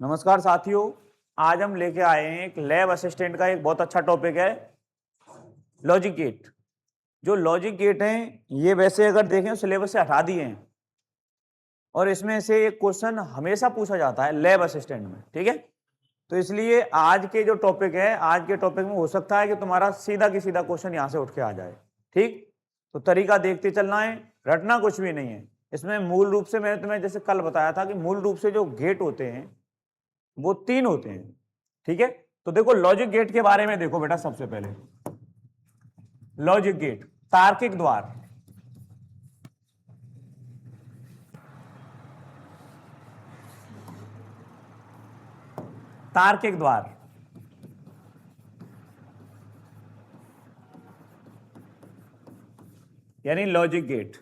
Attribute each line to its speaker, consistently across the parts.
Speaker 1: नमस्कार साथियों, आज हम लेके आए हैं एक लैब असिस्टेंट का एक बहुत अच्छा टॉपिक है लॉजिक गेट। जो लॉजिक गेट हैं ये वैसे अगर देखें सिलेबस से हटा दिए हैं और इसमें से एक क्वेश्चन हमेशा पूछा जाता है लैब असिस्टेंट में, ठीक है। तो इसलिए आज के जो टॉपिक है, आज के टॉपिक में हो सकता है कि तुम्हारा सीधा की सीधा क्वेश्चन यहां से उठ के आ जाए, ठीक। तो तरीका देखते चलना है, रटना कुछ भी नहीं है इसमें। मूल रूप से मैंने तुम्हें जैसे कल बताया था कि मूल रूप से जो गेट होते हैं वो 3 होते हैं, ठीक है। तो देखो लॉजिक गेट के बारे में देखो बेटा, सबसे पहले लॉजिक गेट तार्किक द्वार। तार्किक द्वार यानी लॉजिक गेट।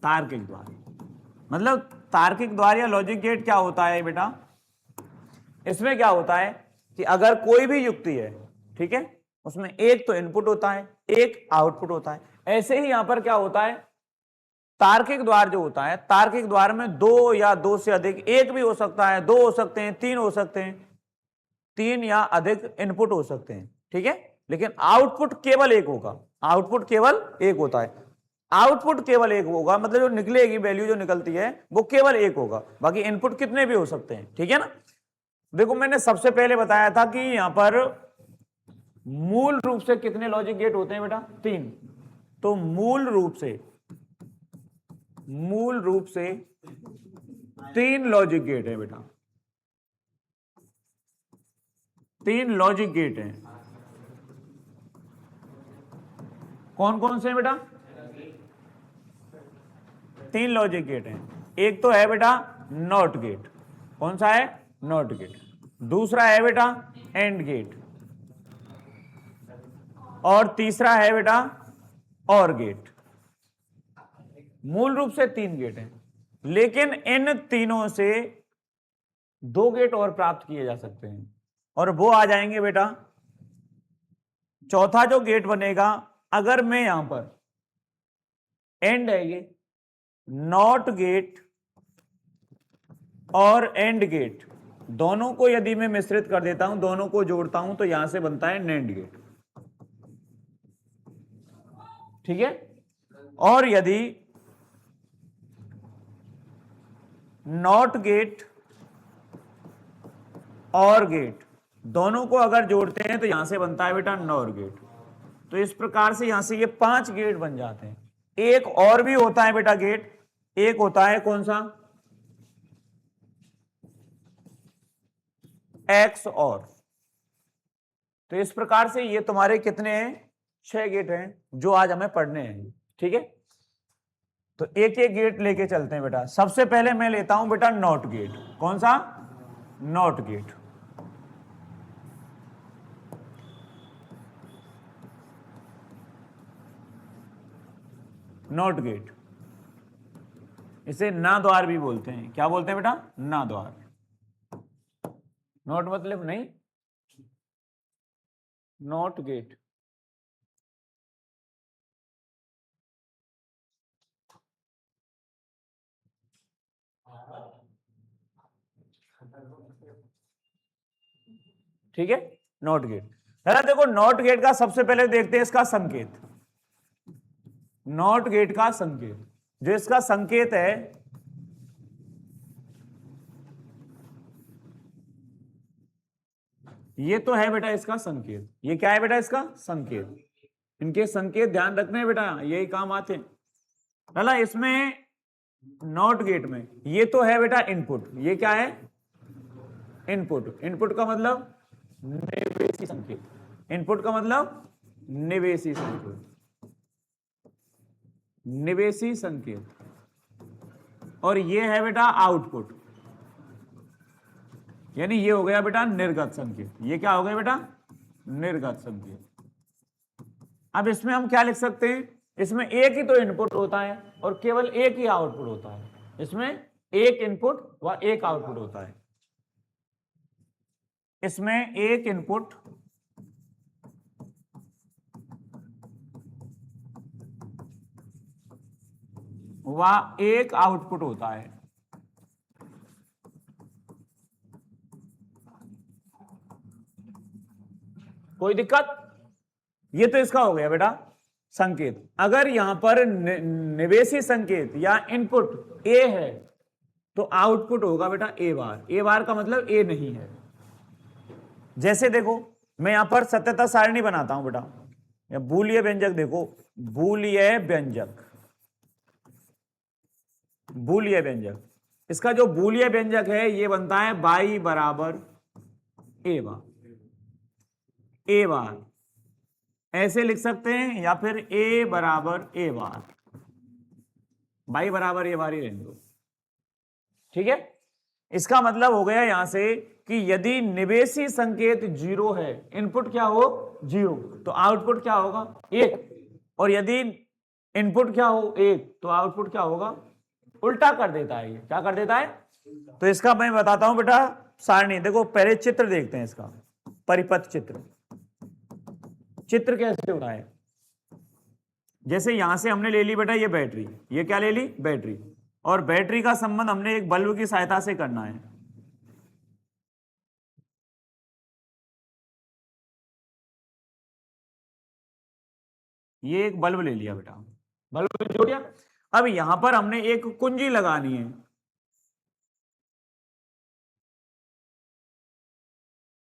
Speaker 1: तार्किक द्वार मतलब तार्किक द्वार या लॉजिक गेट क्या होता है बेटा? इसमें क्या होता है कि अगर कोई भी युक्ति है, ठीक है, उसमें एक तो इनपुट होता है, एक आउटपुट होता है। ऐसे ही यहां पर क्या होता है, तार्किक द्वार जो होता है, तार्किक द्वार में दो या दो से अधिक, एक भी हो सकता है, दो हो सकते हैं, तीन हो सकते हैं, तीन या अधिक इनपुट हो सकते हैं, ठीक है। लेकिन आउटपुट केवल एक होगा, आउटपुट केवल एक होता है। आउटपुट केवल एक होगा मतलब जो निकलेगी वैल्यू जो निकलती है वो केवल एक होगा, बाकी इनपुट कितने भी हो सकते हैं, ठीक है ना। देखो मैंने सबसे पहले बताया था कि यहां पर मूल रूप से कितने लॉजिक गेट होते हैं बेटा? 3। तो मूल रूप से 3 लॉजिक गेट है बेटा, 3 लॉजिक गेट हैं। कौन कौन से हैं बेटा? 3 लॉजिक गेट हैं। एक तो है बेटा नॉट गेट। कौन सा है? Not gate. दूसरा है बेटा एंड गेट, और तीसरा है बेटा और गेट। मूल रूप से 3 गेट हैं, लेकिन इन तीनों से 2 गेट और प्राप्त किए जा सकते हैं, और वो आ जाएंगे बेटा। चौथा जो गेट बनेगा, अगर मैं यहां पर एंड है ये नॉट गेट और एंड गेट दोनों को यदि मैं मिश्रित कर देता हूं, दोनों को जोड़ता हूं, तो यहां से बनता है नैंड गेट, ठीक है। और यदि नॉट गेट और गेट दोनों को अगर जोड़ते हैं तो यहां से बनता है बेटा नॉर गेट। तो इस प्रकार से यहां से ये 5 गेट बन जाते हैं। एक और भी होता है बेटा गेट, एक होता है कौन सा? एक्स और। तो इस प्रकार से ये तुम्हारे कितने हैं? 6 गेट हैं जो आज हमें पढ़ने हैं, ठीक है। तो एक एक गेट लेके चलते हैं बेटा। सबसे पहले मैं लेता हूं बेटा नॉट गेट। कौन सा? Not gate. नॉट गेट इसे ना द्वार भी बोलते हैं। क्या बोलते हैं बेटा? ना द्वार। नॉट मतलब नहीं, नॉट गेट। ठीक है, नॉट गेट। जरा देखो नॉट गेट का सबसे पहले देखते हैं इसका संकेत। नॉट गेट का संकेत, जो इसका संकेत है, ये तो है बेटा इसका संकेत। ये क्या है बेटा? इसका संकेत। इनके संकेत ध्यान रखने हैं बेटा, यही काम आते हैं। चला इसमें नॉट गेट में ये तो है बेटा इनपुट। ये क्या है? इनपुट। इनपुट का मतलब निवेशी संकेत। इनपुट का मतलब निवेशी संकेत। निवेशी संकेत। और ये है बेटा आउटपुट, यानी ये हो गया बेटा निर्गत संकेत। ये क्या हो गया बेटा? निर्गत संकेत। अब इसमें हम क्या लिख सकते हैं? इसमें एक ही तो इनपुट होता है और केवल एक ही आउटपुट होता है। इसमें एक इनपुट व एक आउटपुट होता है। इसमें एक इनपुट वह एक आउटपुट होता है। कोई दिक्कत? ये तो इसका हो गया बेटा संकेत। अगर यहां पर निवेशी संकेत या इनपुट ए है तो आउटपुट होगा बेटा ए बार। ए बार का मतलब ए नहीं है। जैसे देखो मैं यहां पर सत्यता सारणी बनाता हूं बेटा, या बूलिय व्यंजक देखो, बूलिय व्यंजक, बूलिय व्यंजक, इसका जो बूलिय व्यंजक है ये बनता है बाई बराबर ए बार। ए बार ऐसे लिख सकते हैं या फिर ए बराबर ए बार, बाई बराबर ए बार ही रहने दो, ठीक है। इसका मतलब हो गया यहां से कि यदि निवेशी संकेत 0 है, इनपुट क्या हो 0, तो आउटपुट क्या होगा 1, और यदि इनपुट क्या हो 1 तो आउटपुट क्या होगा, उल्टा कर देता है। ये क्या कर देता है? तो इसका मैं बताता हूं बेटा सारणी। देखो पहले चित्र देखते हैं इसका, परिपथ चित्र। चित्र कैसे होता है? जैसे यहां से हमने ले ली बेटा ये बैटरी, ये क्या ले ली बैटरी, और बैटरी का संबंध हमने एक बल्ब की सहायता से करना है। ये एक बल्ब ले लिया बेटा, बल्ब जोड़ दिया। अब यहां पर हमने एक कुंजी लगानी है,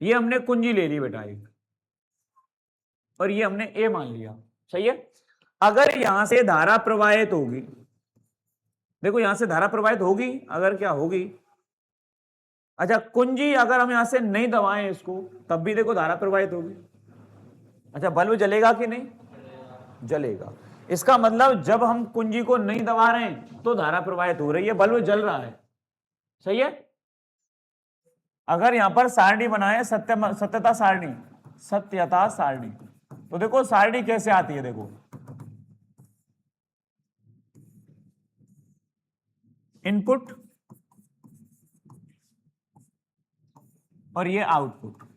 Speaker 1: ये हमने कुंजी ले ली बेटा एक, और ये हमने ए मान लिया, सही है। अगर यहां से धारा प्रवाहित होगी, देखो यहां से धारा प्रवाहित होगी, अगर क्या होगी, अच्छा कुंजी अगर हम यहां से नहीं दबाएं इसको तब भी देखो धारा प्रवाहित होगी। अच्छा बल्ब जलेगा कि नहीं? जलेगा। इसका मतलब जब हम कुंजी को नहीं दबा रहे हैं तो धारा प्रवाहित हो रही है, बल्ब जल रहा है, सही है। अगर यहां पर सारणी बनाए सत्यता सारणी, सत्यता सारणी, तो देखो सारणी कैसे आती है, देखो इनपुट और ये आउटपुट।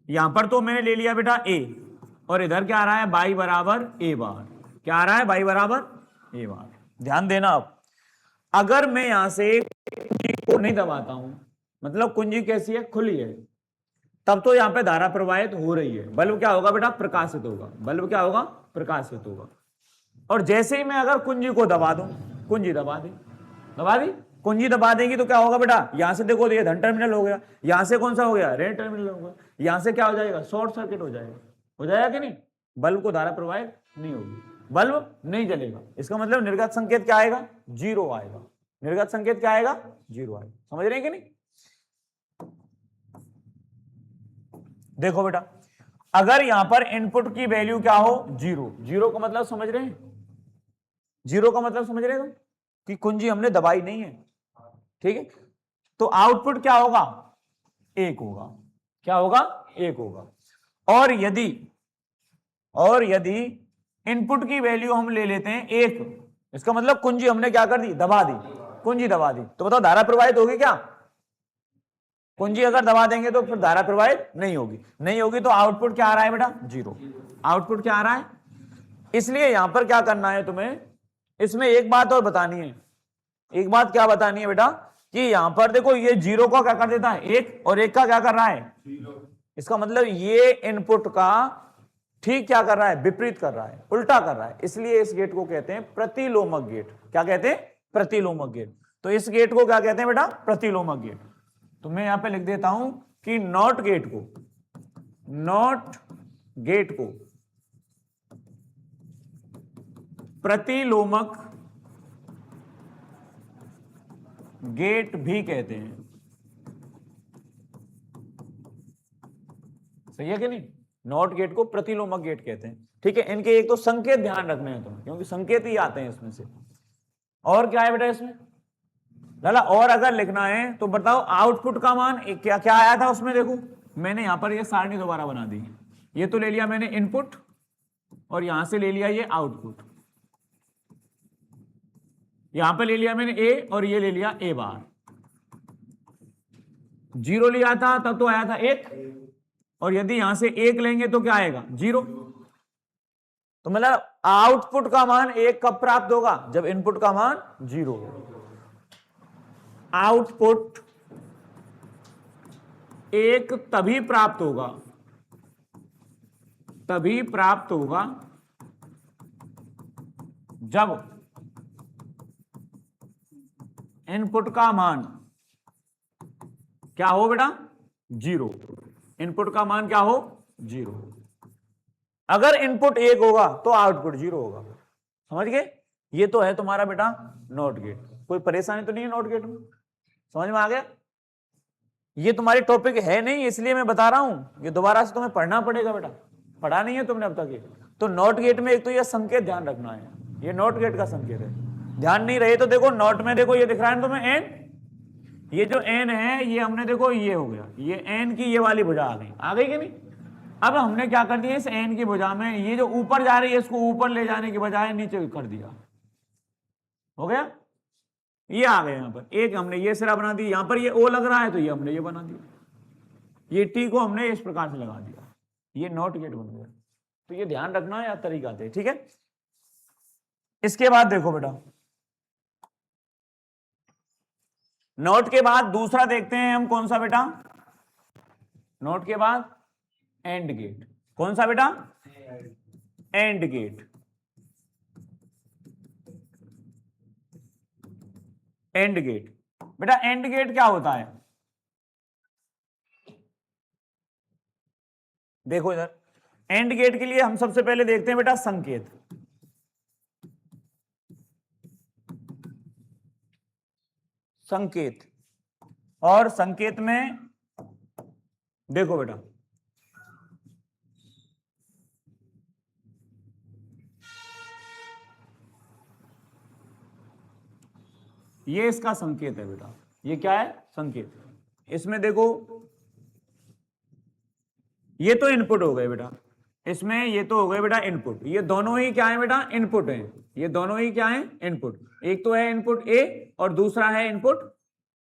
Speaker 1: यहां पर तो मैंने ले लिया बेटा ए, और इधर क्या आ रहा है बाई बराबर ए बार। क्या आ रहा है? बाई बराबर ए बार। ध्यान देना। अब अगर मैं यहां से कुंजी को नहीं दबाता हूं, मतलब कुंजी कैसी है, खुली है, तब तो यहां पे धारा प्रवाहित हो रही है, बल्ब क्या होगा बेटा, प्रकाशित होगा। बल्ब क्या होगा? प्रकाशित होगा। और जैसे ही मैं अगर कुंजी को दबा दूं, कुंजी दबा दी, दबा दी, कुंजी दबा देंगी तो क्या होगा बेटा, यहां से देखो ये धन टर्मिनल हो गया, यहां से कौन सा हो गया, ऋण टर्मिनल हो गया, यहां से क्या हो जाएगा, शॉर्ट सर्किट हो जाएगा। हो जाएगा कि नहीं? बल्ब को धारा प्रवाहित नहीं होगी, बल्ब नहीं जलेगा। इसका मतलब निर्गत संकेत क्या आएगा, 0 आएगा। निर्गत संकेत क्या आएगा, 0 आएगा। समझ रहे हैं कि नहीं? देखो बेटा अगर यहां पर इनपुट की वैल्यू क्या हो 0, 0 का मतलब समझ रहे हैं, 0 का मतलब समझ रहे हो कि कुंजी हमने दबाई नहीं है, ठीक है। तो आउटपुट क्या होगा, 1 होगा। क्या होगा, 1 होगा। और यदि इनपुट की वैल्यू हम ले लेते हैं 1, इसका मतलब कुंजी हमने क्या कर दी, दबा दी, कुंजी दबा दी, तो बताओ धारा प्रवाहित होगी क्या? कुंजी अगर दबा देंगे तो फिर धारा प्रवाहित नहीं होगी, नहीं होगी तो आउटपुट क्या आ रहा है बेटा, 0। आउटपुट क्या आ रहा है? इसलिए यहां पर क्या करना है तुम्हें, इसमें एक बात और बतानी है। एक बात क्या बतानी है बेटा, कि यहां पर देखो ये 0 का क्या कर देता है 1, और 1 का क्या कर रहा है 0। इसका मतलब ये इनपुट का ठीक क्या कर रहा है, विपरीत कर रहा है, उल्टा कर रहा है। इसलिए इस गेट को कहते हैं प्रतिलोमक गेट। क्या कहते हैं? प्रतिलोमक गेट। तो इस गेट को क्या कहते हैं बेटा, प्रतिलोमक गेट। तो मैं यहां पे लिख देता हूं कि नॉट गेट को, नॉट गेट को प्रतिलोमक गेट भी कहते हैं। सही है कि नहीं? नॉट गेट को प्रतिलोमक गेट कहते हैं, ठीक है। इनके एक तो संकेत ध्यान रखने हैं तुम्हें, क्योंकि संकेत ही आते हैं इसमें से। और क्या है बेटा इसमें लाला, और अगर लिखना है तो बताओ आउटपुट का मान क्या क्या आया था उसमें। देखो मैंने यहां पर ये सारणी दोबारा बना दी, ये तो ले लिया मैंने इनपुट, और यहां से ले लिया ये आउटपुट, यहां पे ले लिया मैंने ए, और ये ले लिया ए बार। 0 लिया था तब तो आया था 1, और यदि यहां से 1 लेंगे तो क्या आएगा 0। तो मतलब आउटपुट का मान 1 कब प्राप्त होगा? जब इनपुट का मान 0 हो। आउटपुट 1 तभी प्राप्त होगा, तभी प्राप्त होगा जब इनपुट का मान क्या हो बेटा? 0। इनपुट का मान क्या हो? 0। अगर इनपुट 1 होगा तो आउटपुट 0 होगा। समझ गए? ये तो है तुम्हारा बेटा नॉट गेट। कोई परेशानी तो नहीं है नॉट गेट में? समझ में आ गया? ये तुम्हारी टॉपिक है नहीं, इसलिए मैं बता रहा हूं। ये दोबारा से तुम्हें पढ़ना पड़ेगा बेटा, पढ़ा नहीं है तुमने अब तक ये। तो नॉट गेट में एक तो ये संकेत ध्यान रखना है, ये नॉट गेट का संकेत है। ध्यान नहीं रहे तो देखो नॉट में, देखो ये दिख रहा है ना तुम्हें एन, ये जो एन है ये हमने देखो ये हो गया, ये एन की ये वाली भुजा आ गई कि नहीं? अब हमने क्या कर दिया, इस एन की भुजा में ये जो ऊपर जा रही है इसको ऊपर ले जाने के बजाय नीचे कर दिया। हो गया? ये आ गया। यहां पर एक हमने ये सिरा बना दिया, यहां पर ये ओ लग रहा है तो ये हमने ये बना दिया, ये टी को हमने इस प्रकार से लगा दिया, ये नॉट गेट बन गया। तो ये ध्यान रखना है यार तरीका से, ठीक है? इसके बाद देखो बेटा, नोट के बाद दूसरा देखते हैं हम कौन सा बेटा? नोट के बाद एंड गेट। कौन सा बेटा? AND gate. एंड गेट बेटा, एंड गेट क्या होता है? देखो इधर, एंड गेट के लिए हम सबसे पहले देखते हैं बेटा संकेत। संकेत, और संकेत में देखो बेटा, ये इसका संकेत है बेटा। ये क्या है? संकेत। इसमें देखो ये तो इनपुट हो गए बेटा, इसमें ये तो हो गए बेटा इनपुट। ये दोनों ही क्या है बेटा? इनपुट हैं। ये दोनों ही क्या है? इनपुट। एक तो है इनपुट ए और दूसरा है इनपुट,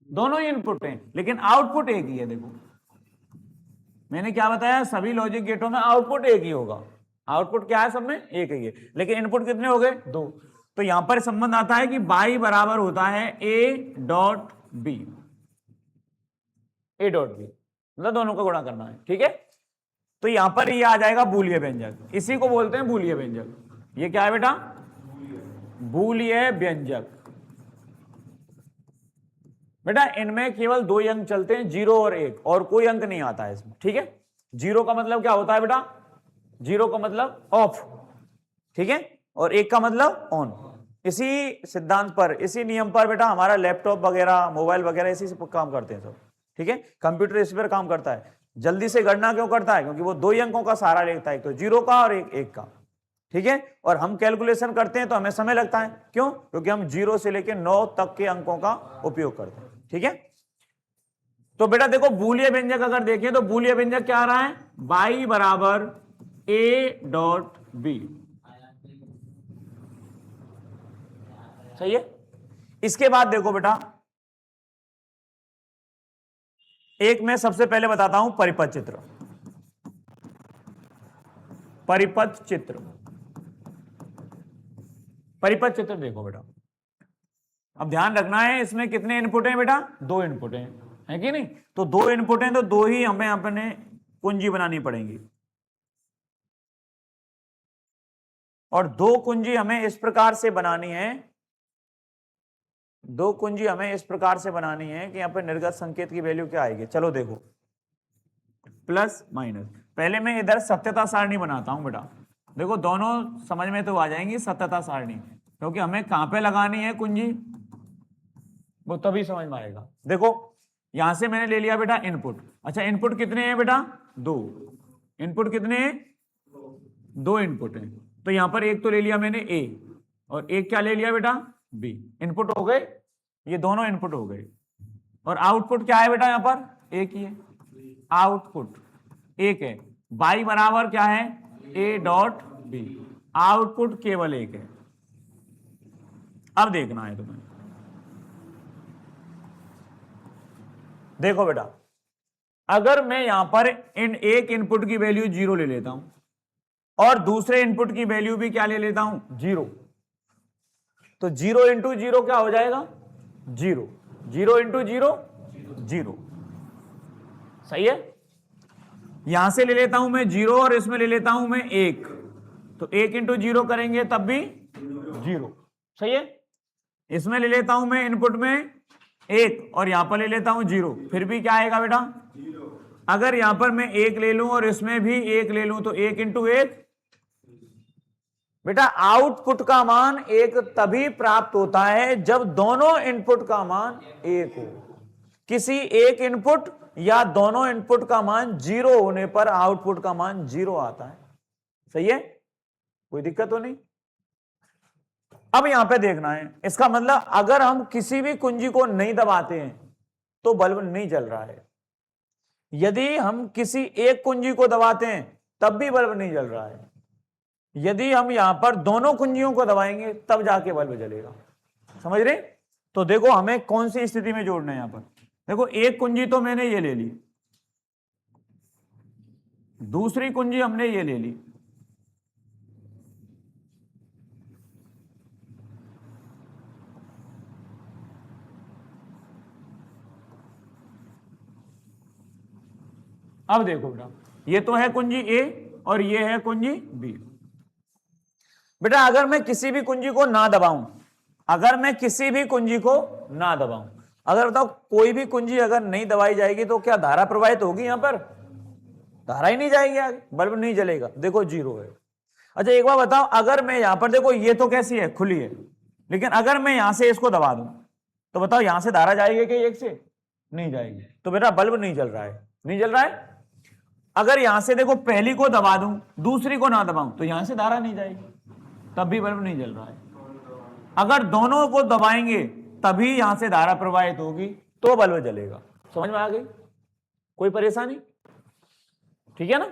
Speaker 1: दोनों ही इनपुट हैं लेकिन आउटपुट एक ही है। देखो मैंने क्या बताया, सभी लॉजिक गेटों में आउटपुट एक ही होगा। आउटपुट क्या है? सब में एक ही है, लेकिन इनपुट कितने हो गए? 2। तो यहां पर संबंध आता है कि बाई बराबर होता है A dot B. A dot B मतलब दोनों को गुणा करना है, ठीक है? तो यहां पर ये आ जाएगा बूलिय व्यंजक, इसी को बोलते हैं बूलिय व्यंजक। ये क्या है बेटा? बूलिय व्यंजक। बेटा इनमें केवल 2 ही अंक चलते हैं, 0 और 1, और कोई अंक नहीं आता है इसमें, ठीक है? 0 का मतलब क्या होता है बेटा? 0 का मतलब ऑफ, ठीक है? और 1 का मतलब ऑन। इसी सिद्धांत पर, इसी नियम पर बेटा हमारा लैपटॉप वगैरह, मोबाइल वगैरह इसी से काम करते हैं सब, ठीक है? कंप्यूटर इसी पर काम करता है। जल्दी से गणना क्यों करता है? क्योंकि वो 2 ही अंकों का सहारा लेता है, एक तो 0 का और एक 1 का, ठीक है? और हम कैलकुलेशन करते हैं तो हमें समय लगता है, क्यों? क्योंकि हम 0 से लेकर 9 तक के अंकों का उपयोग करते हैं, ठीक है? तो बेटा देखो बूलिय व्यंजक अगर देखें तो बूलिय व्यंजक क्या आ रहा है? बाई बराबर ए डॉट बी। सही है? इसके बाद देखो बेटा, एक मैं सबसे पहले बताता हूं परिपथ चित्र। परिपथ चित्र, परिपथ चित्र देखो बेटा, अब ध्यान रखना है इसमें कितने इनपुट हैं बेटा? 2 इनपुट हैं, है कि नहीं? तो 2 इनपुट हैं तो 2 ही हमें अपने कुंजी बनानी पड़ेंगी, और 2 कुंजी हमें इस प्रकार से बनानी है, 2 कुंजी हमें इस प्रकार से बनानी है कि यहां पर निर्गत संकेत की वैल्यू क्या आएगी? चलो देखो, प्लस माइनस। पहले मैं इधर सत्यता सारणी बनाता हूं बेटा, देखो दोनों समझ में तो आ जाएंगी सत्यता सारणी, क्योंकि हमें कहां पे लगानी है कुंजी वो तभी समझ में आएगा। देखो यहां से मैंने ले लिया बेटा इनपुट। अच्छा इनपुट कितने हैं बेटा? 2। इनपुट कितने हैं? 2 इनपुट हैं। तो यहां पर एक तो ले लिया मैंने ए, और एक क्या ले लिया बेटा? बी। इनपुट हो गए, ये दोनों इनपुट हो गए। और आउटपुट क्या है बेटा? यहां पर एक ही है, आउटपुट एक है। बाई बराबर क्या है? A dot B. आउटपुट केवल एक है। अब देखना है तुम्हें, देखो बेटा अगर मैं यहां पर इन एक इनपुट की वैल्यू 0 ले लेता हूं और दूसरे इनपुट की वैल्यू भी क्या ले लेता हूं, 0। तो 0 इंटू 0 क्या हो जाएगा, 0। 0 इंटू 0 0। सही है। यहां से ले लेता हूं मैं 0 और इसमें ले लेता हूं मैं 1। तो 1 इंटू 0 करेंगे तब भी 0। सही है। इसमें ले लेता हूं मैं इनपुट में 1 और यहां पर ले लेता हूं 0, फिर भी क्या आएगा बेटा, अगर यहां पर मैं 1 ले लूं और इसमें भी 1 ले लूं तो 1 इंटू 1। बेटा आउटपुट का मान 1 तभी प्राप्त होता है जब दोनों इनपुट का मान 1 हो। किसी एक इनपुट या दोनों इनपुट का मान 0 होने पर आउटपुट का मान 0 आता है। सही है, कोई दिक्कत तो नहीं। अब यहां पे देखना है, इसका मतलब अगर हम किसी भी कुंजी को नहीं दबाते हैं तो बल्ब नहीं जल रहा है। यदि हम किसी एक कुंजी को दबाते हैं तब भी बल्ब नहीं जल रहा है। यदि हम यहां पर दोनों कुंजियों को दबाएंगे तब जाके बल्ब जलेगा। समझ रहे। तो देखो हमें कौन सी स्थिति में जोड़ना है। यहां पर देखो एक कुंजी तो मैंने ये ले ली, दूसरी कुंजी हमने ये ले ली, अब देखो बेटा ये तो है कुंजी ए और ये है कुंजी बी। बेटा अगर मैं किसी भी कुंजी को ना दबाऊं, अगर मैं किसी भी कुंजी को ना दबाऊं, अगर बताओ कोई भी कुंजी अगर नहीं दबाई जाएगी तो क्या धारा प्रवाहित होगी? यहां पर धारा ही नहीं जाएगी आगे, बल्ब नहीं जलेगा। देखो 0 है। अच्छा एक बार बताओ, अगर मैं यहां पर देखो ये तो कैसी है, खुली है, लेकिन अगर मैं यहां से इसको दबा दूं तो बताओ यहां से धारा जाएगी कि एक से? नहीं जाएगी। तो बेटा बल्ब नहीं जल रहा है, नहीं जल रहा है। अगर यहां से देखो पहली को दबा दूं दूसरी को ना दबाऊं तो यहां से धारा नहीं जाएगी, तब भी बल्ब नहीं जल रहा है। अगर दोनों को दबाएंगे तभी यहां से धारा प्रवाहित होगी तो बल्ब जलेगा। समझ में आ गई? कोई परेशानी? ठीक है ना।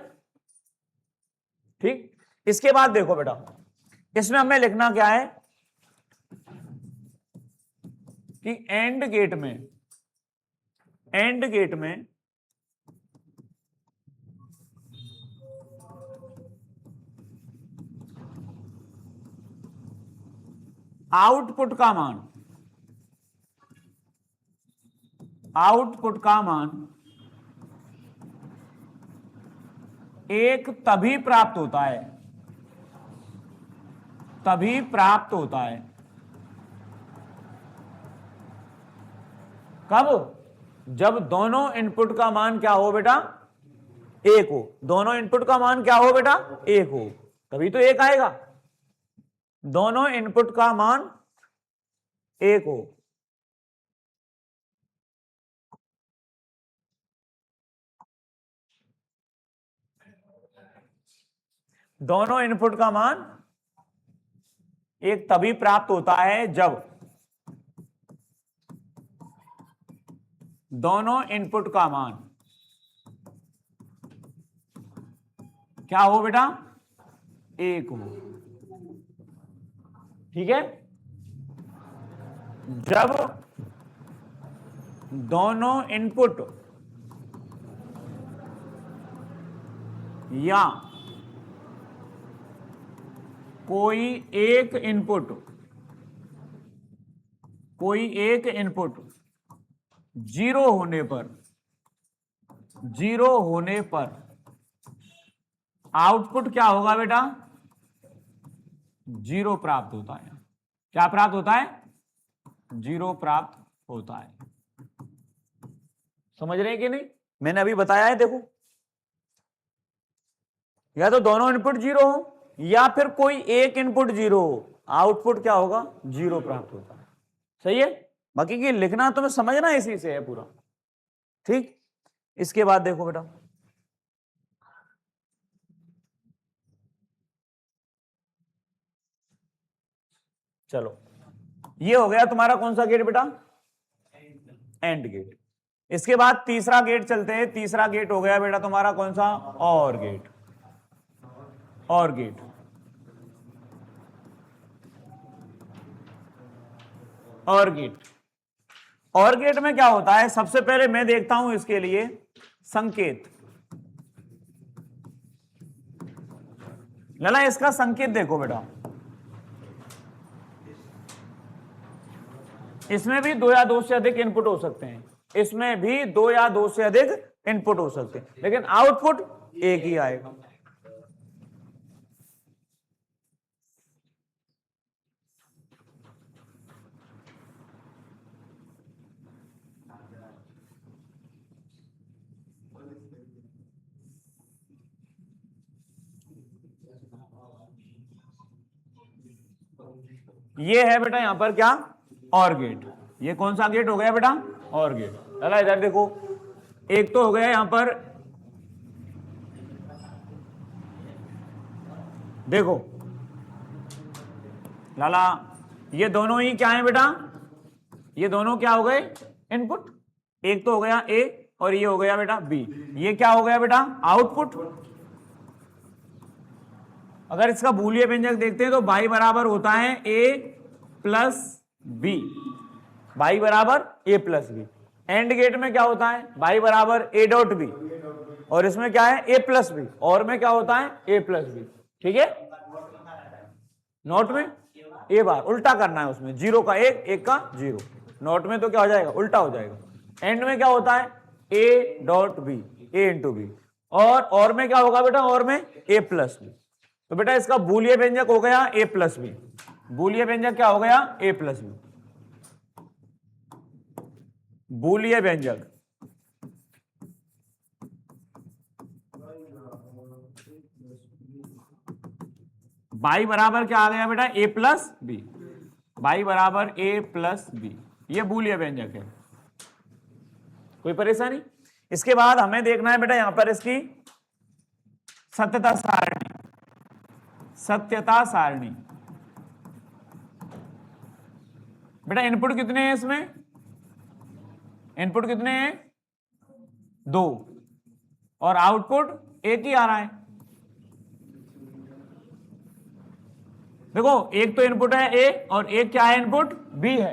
Speaker 1: ठीक। इसके बाद देखो बेटा इसमें हमें लिखना क्या है कि एंड गेट में आउटपुट का मान 1 तभी प्राप्त होता है, कब? जब दोनों इनपुट का मान क्या हो बेटा? 1 हो। दोनों इनपुट का मान क्या हो बेटा? 1 हो, तभी तो 1 आएगा। दोनों इनपुट का मान 1 हो। दोनों इनपुट का मान 1 तभी प्राप्त होता है जब दोनों इनपुट का मान क्या हो बेटा? 1 हो। ठीक है। जब दोनों इनपुट या कोई एक इनपुट 0 होने पर आउटपुट क्या होगा बेटा? 0 प्राप्त होता है। क्या प्राप्त होता है? 0 प्राप्त होता है। समझ रहे हैं कि नहीं? मैंने अभी बताया है। देखो या तो दोनों इनपुट 0 हो या फिर कोई एक इनपुट 0 हो, आउटपुट क्या होगा? 0 प्राप्त होता है। सही है। बाकी की लिखना तुम्हें समझना इसी से है पूरा। ठीक। इसके बाद देखो बेटा चलो ये हो गया तुम्हारा कौन सा गेट बेटा? AND gate. इसके बाद तीसरा गेट चलते हैं। तीसरा गेट हो गया बेटा तुम्हारा कौन सा? और गेट। और गेट और गेट और गेट में क्या होता है? सबसे पहले मैं देखता हूं इसके लिए संकेत। लला इसका संकेत देखो बेटा, इसमें भी दो या दो से अधिक इनपुट हो सकते हैं, इसमें भी दो या दो से अधिक इनपुट हो सकते हैं, लेकिन आउटपुट एक ही आएगा। ये है बेटा यहां पर क्या, और गेट। ये कौन सा गेट हो गया बेटा, और गेट। चला इधर देखो, एक तो हो गया यहां पर, देखो लाला, ये दोनों ही क्या है बेटा, ये दोनों क्या हो गए, इनपुट। एक तो हो गया ए और ये हो गया बेटा बी। ये क्या हो गया बेटा, आउटपुट। अगर इसका बूलिय व्यंजक देखते हैं तो बाई बराबर होता है ए प्लस बी, बाई बराबर ए प्लस बी। एंड गेट में क्या होता है, बाई बराबर ए डॉट बी, और इसमें क्या है ए प्लस बी, और में क्या होता है ए प्लस बी। ठीक है, नोट में ए बार उल्टा करना है, उसमें जीरो का एक, एक का जीरो। नोट में तो क्या हो जाएगा, उल्टा हो जाएगा। एंड में क्या होता है A dot B, A into B, और में क्या होगा बेटा, और में ए प्लस बी। तो बेटा इसका बूलिय व्यंजक हो गया ए प्लस बी, बूलिय व्यंजक क्या हो गया, ए प्लस बी। बूलिय व्यंजक बाई बराबर क्या आ गया बेटा, ए प्लस बी, बाई बराबर ए प्लस बी। ये बूलिय व्यंजक है, कोई परेशानी। इसके बाद हमें देखना है बेटा यहां पर इसकी सत्यता सारणी, सत्यता सारणी। बेटा इनपुट कितने हैं इसमें, इनपुट कितने हैं, दो, और आउटपुट एक ही आ रहा है। देखो एक तो इनपुट है ए, और एक क्या है इनपुट, बी है।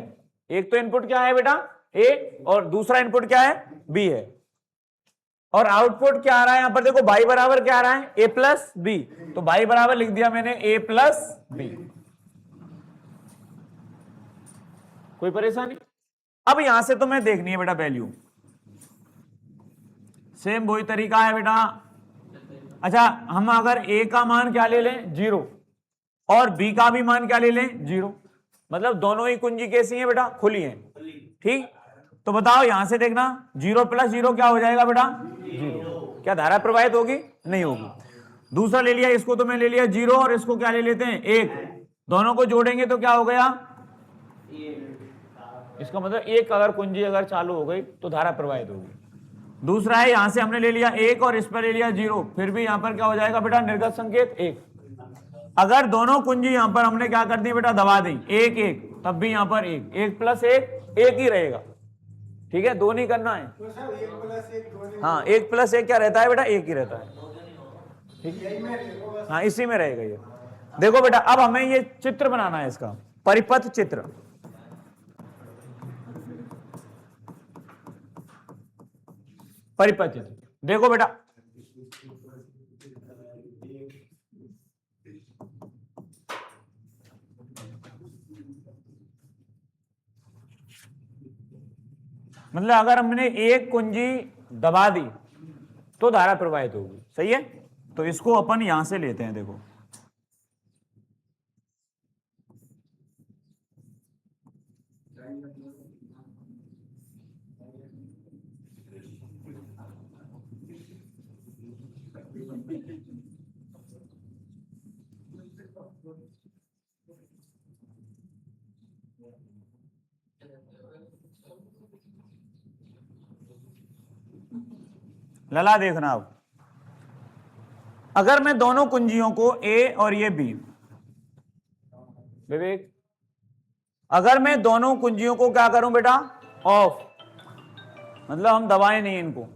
Speaker 1: एक तो इनपुट क्या है बेटा, ए, और दूसरा इनपुट क्या है, बी है। और आउटपुट क्या आ रहा है यहां पर, देखो बाई बराबर क्या आ रहा है, ए प्लस बी। तो बाई बराबर लिख दिया मैंने ए प्लस बी। कोई परेशानी। अब यहां से तुम्हें देखनी है बेटा वैल्यू, सेम वही तरीका है बेटा। अच्छा, हम अगर ए का मान क्या ले लें, जीरो, और बी का भी मान क्या ले लें, जीरो, मतलब दोनों ही कुंजी कैसी हैं बेटा, खुली हैं। ठीक, तो बताओ यहां से देखना, जीरो प्लस जीरो क्या हो जाएगा बेटा, जीरो। क्या धारा प्रवाहित होगी, नहीं होगी। दूसरा ले लिया, इसको तो मैं ले लिया जीरो, और इसको क्या ले लेते हैं, एक। दोनों को जोड़ेंगे तो क्या हो गया, इसका मतलब एक अगर कुंजी अगर चालू हो गई तो धारा प्रवाहित होगी। दूसरा है, यहां से हमने ले लिया एक और इस पर ले लिया जीरो, फिर भी यहां पर क्या हो जाएगा बेटा, निर्गत संकेत एक। अगर दोनों कुंजी यहां पर हमने क्या कर दी बेटा, दबा दी, एक एक, तब भी यहां पर एक, एक प्लस एक, एक ही रहेगा। ठीक है, दो नहीं करना है। हाँ, एक प्लस एक क्या रहता है बेटा, एक ही रहता है। ठीक, हाँ इसी में रहेगा ये। देखो बेटा अब हमें ये चित्र बनाना है, इसका परिपथ चित्र। परिपथ चित्र देखो बेटा, मतलब अगर हमने एक कुंजी दबा दी तो धारा प्रवाहित होगी, सही है। तो इसको अपन यहां से लेते हैं, देखो लला देखना। अब अगर मैं दोनों कुंजियों को ए और ये बी, विवेक, अगर मैं दोनों कुंजियों को क्या करूं बेटा, ऑफ, मतलब हम दबाएं नहीं इनको,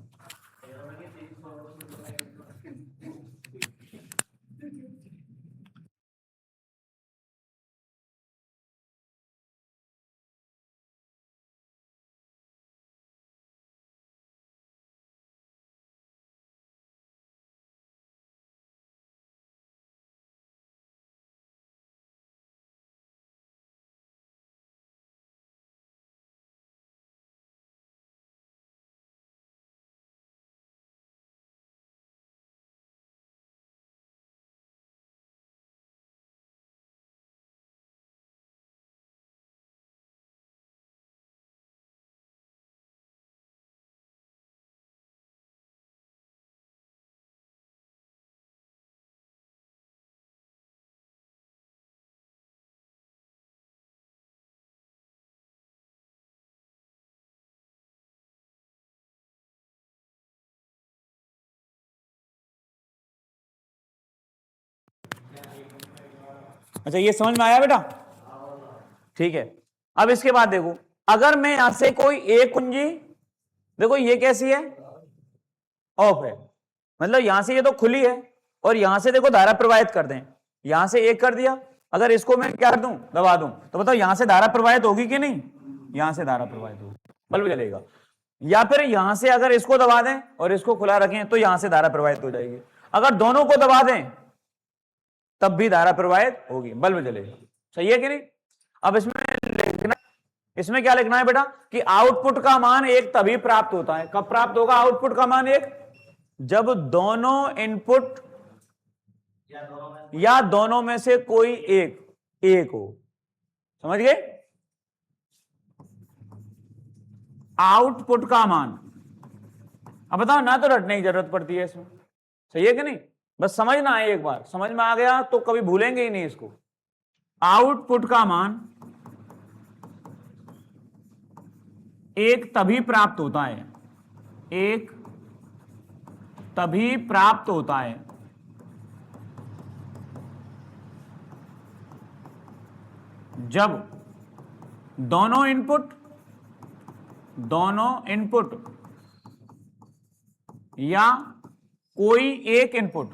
Speaker 1: अच्छा ये समझ में आया बेटा? ठीक है। अब इसके बाद देखो, अगर मैं यहां से कोई एक कुंजी, देखो ये कैसी है, ऑफ है, मतलब यहां से ये तो खुली है और यहां से देखो धारा प्रवाहित कर दें, यहां से एक कर दिया, अगर इसको मैं क्या कर दूं, दबा दूं, तो बताओ यहां से धारा प्रवाहित होगी कि नहीं? यहां से धारा प्रवाहित होगी, बल्ब जलेगा। या फिर यहां से अगर इसको दबा दें और इसको खुला रखें तो यहां से धारा प्रवाहित हो जाएगी। अगर दोनों को दबा दें तब भी धारा प्रवाहित होगी, बल्ब जलेगा। सही है कि नहीं? अब इसमें लिखना, इसमें क्या लिखना है बेटा कि आउटपुट का मान एक तभी प्राप्त होता है, कब प्राप्त होगा आउटपुट का मान एक? जब दोनों इनपुट या दोनों में से कोई एक हो। समझ गए? आउटपुट का मान, अब बताओ ना तो रटने की जरूरत पड़ती है इसमें। सही है कि नहीं? बस समझना है, एक बार समझ में आ गया तो कभी भूलेंगे ही नहीं इसको। आउटपुट का मान एक तभी प्राप्त होता है, एक तभी प्राप्त होता है जब दोनों इनपुट या कोई एक इनपुट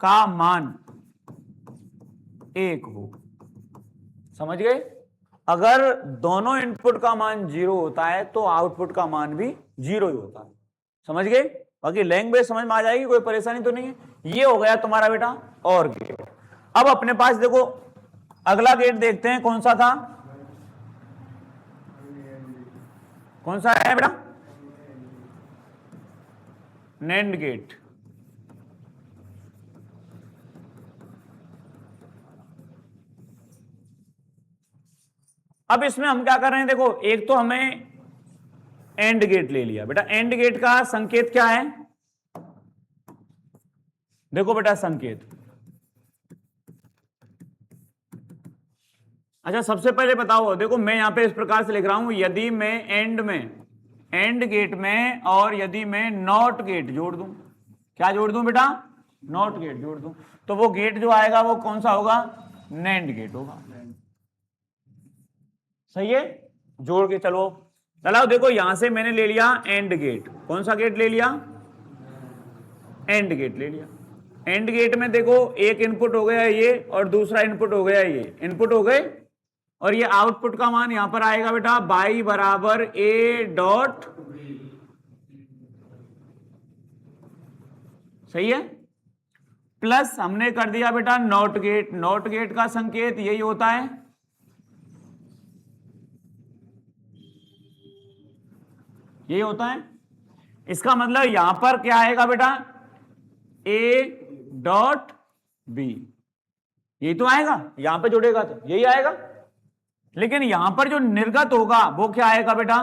Speaker 1: का मान एक हो। समझ गए? अगर दोनों इनपुट का मान 0 होता है तो आउटपुट का मान भी 0 ही होता है। समझ गए? बाकी लैंग्वेज समझ में आ जाएगी, कोई परेशानी तो नहीं है। ये हो गया तुम्हारा बेटा और गेट। अब अपने पास देखो अगला गेट देखते हैं, कौन सा था, कौन सा है बेटा? NAND gate. अब इसमें हम क्या कर रहे हैं, देखो एक तो हमें एंड गेट ले लिया बेटा। एंड गेट का संकेत क्या है? देखो बेटा संकेत, अच्छा सबसे पहले बताओ, देखो मैं यहां पे इस प्रकार से लिख रहा हूं, यदि मैं एंड गेट में और यदि मैं नॉट गेट जोड़ दूं, क्या जोड़ दूं बेटा? नॉट गेट जोड़ दूं, तो वो गेट जो आएगा वो कौन सा होगा? नैंड गेट होगा। सही है? जोड़ के चलो चलाओ। देखो यहां से मैंने ले लिया एंड गेट, कौन सा गेट ले लिया? एंड गेट ले लिया। एंड गेट में देखो एक इनपुट हो गया ये और दूसरा इनपुट हो गया ये, इनपुट हो गए, और ये आउटपुट का मान यहां पर आएगा बेटा बाई बराबर ए डॉट, सही है, प्लस हमने कर दिया बेटा नॉट गेट। नॉट गेट का संकेत यही होता है, यही होता है। इसका मतलब यहां पर क्या आएगा बेटा? ए डॉट बी, यही तो आएगा, यहां पे जुड़ेगा तो यही आएगा। लेकिन यहां पर जो निर्गत होगा वो क्या आएगा बेटा?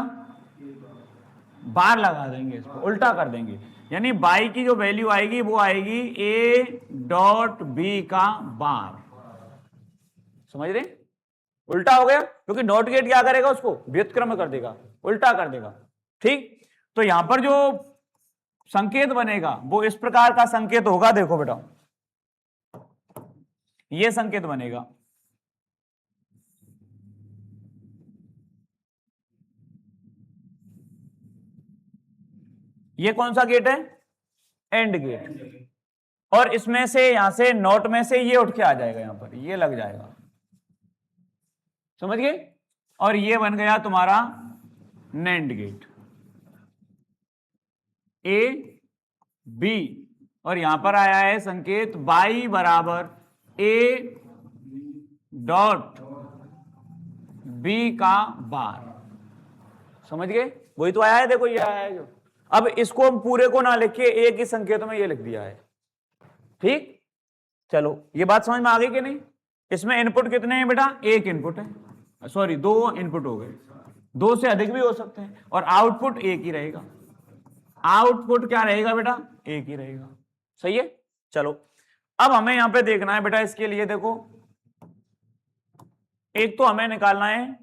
Speaker 1: बार लगा देंगे, इसको उल्टा कर देंगे, यानी बाई की जो वैल्यू आएगी वो आएगी ए डॉट बी का बार। समझ रहे? उल्टा हो गया, क्योंकि नॉट गेट क्या करेगा, उसको व्युत्क्रम कर देगा, उल्टा कर देगा। ठीक, तो यहां पर जो संकेत बनेगा वो इस प्रकार का संकेत होगा। देखो बेटा ये संकेत बनेगा, ये कौन सा गेट है? AND gate. और इसमें से यहां से नॉट में से ये उठ के आ जाएगा, यहां पर ये लग जाएगा। समझ गए? और ये बन गया तुम्हारा नैंड गेट, ए बी, और यहां पर आया है संकेत बाई बराबर ए डॉट बी का बार। समझ गए? वही तो आया है, देखो ये आया है जो। अब इसको हम पूरे को ना लिख के एक ही संकेत में ये लिख दिया है। ठीक, चलो ये बात समझ में आ गई कि नहीं? इसमें इनपुट कितने हैं बेटा? एक इनपुट है, सॉरी दो इनपुट हो गए, दो से अधिक भी हो सकते हैं, और आउटपुट एक ही रहेगा। आउटपुट क्या रहेगा बेटा? एक ही रहेगा। सही है? चलो अब हमें यहां पे देखना है बेटा, इसके लिए देखो एक तो हमें निकालना है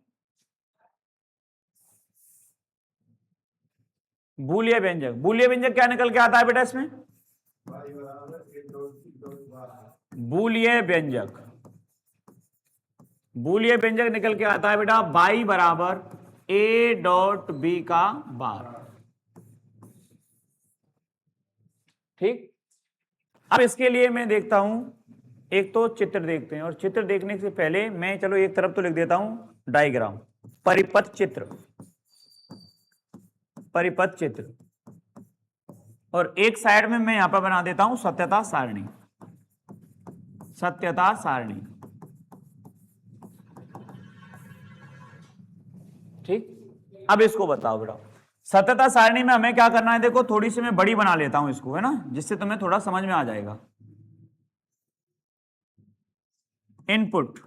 Speaker 1: बूलिया व्यंजक, बूलिया व्यंजक क्या निकल के आता है बेटा इसमें? बूलिया व्यंजक, बूलिया व्यंजक निकल के आता है बेटा y बराबर a डॉट b का बार। ठीक, अब इसके लिए मैं देखता हूं, एक तो चित्र देखते हैं, और चित्र देखने से पहले मैं चलो एक तरफ तो लिख देता हूं डायग्राम, परिपथ चित्र, परिपथ चित्र, और एक साइड में मैं यहां पर बना देता हूं सत्यता सारणी, सत्यता सारणी। ठीक, अब इसको बताओ बेटा, सत्यता सारणी में हमें क्या करना है? देखो थोड़ी सी मैं बड़ी बना लेता हूं इसको, है ना, जिससे तुम्हें थोड़ा समझ में आ जाएगा। इनपुट,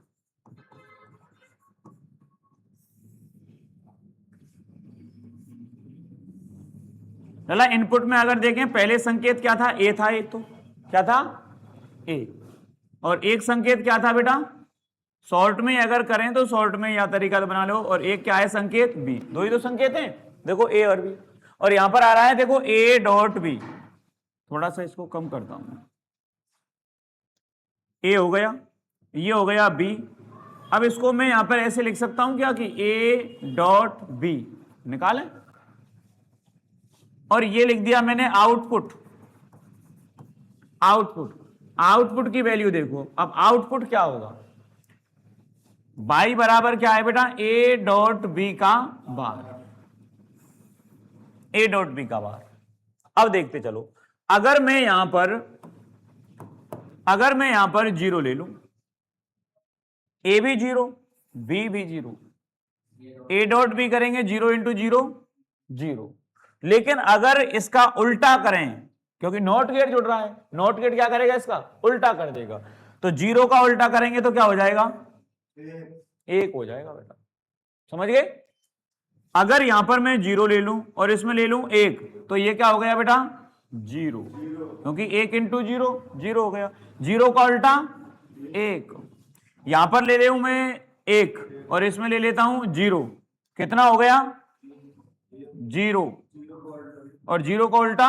Speaker 1: चला इनपुट में अगर देखें पहले संकेत क्या था? ए था, एक तो क्या था? ए, और एक संकेत क्या था बेटा? शॉर्ट में अगर करें तो शॉर्ट में या तरीका तो बना लो, और एक क्या है संकेत? बी। दो ही तो संकेत हैं, देखो ए और बी, और यहां पर आ रहा है देखो ए डॉट बी। थोड़ा सा इसको कम करता हूं, ए हो गया, ये हो गया बी। अब इसको मैं यहां पर ऐसे लिख सकता हूं क्या कि ए डॉट बी निकालें, और ये लिख दिया मैंने आउटपुट। आउटपुट, आउटपुट की वैल्यू देखो, अब आउटपुट क्या होगा? y बराबर क्या है बेटा? a डॉट बी का बार, a डॉट बी का बार। अब देखते चलो, अगर मैं यहां पर जीरो ले लूं, a भी जीरो, b भी जीरो, a डॉट बी करेंगे जीरो इंटू जीरो जीरो। लेकिन अगर इसका उल्टा करें, क्योंकि नॉट गेट जुड़ रहा है, नॉट गेट क्या करेगा? इसका उल्टा कर देगा, तो जीरो का उल्टा करेंगे तो क्या हो जाएगा? एक हो जाएगा बेटा, समझ गए? अगर यहां पर मैं जीरो ले लूं और इसमें ले लूं एक, तो ये क्या हो गया बेटा? जीरो, क्योंकि एक इंटू जीरो जीरो हो गया, जीरो का उल्टा एक। यहां पर ले हूं मैं एक और इसमें ले लेता हूं जीरो, कितना हो गया? जीरो, और जीरो का उल्टा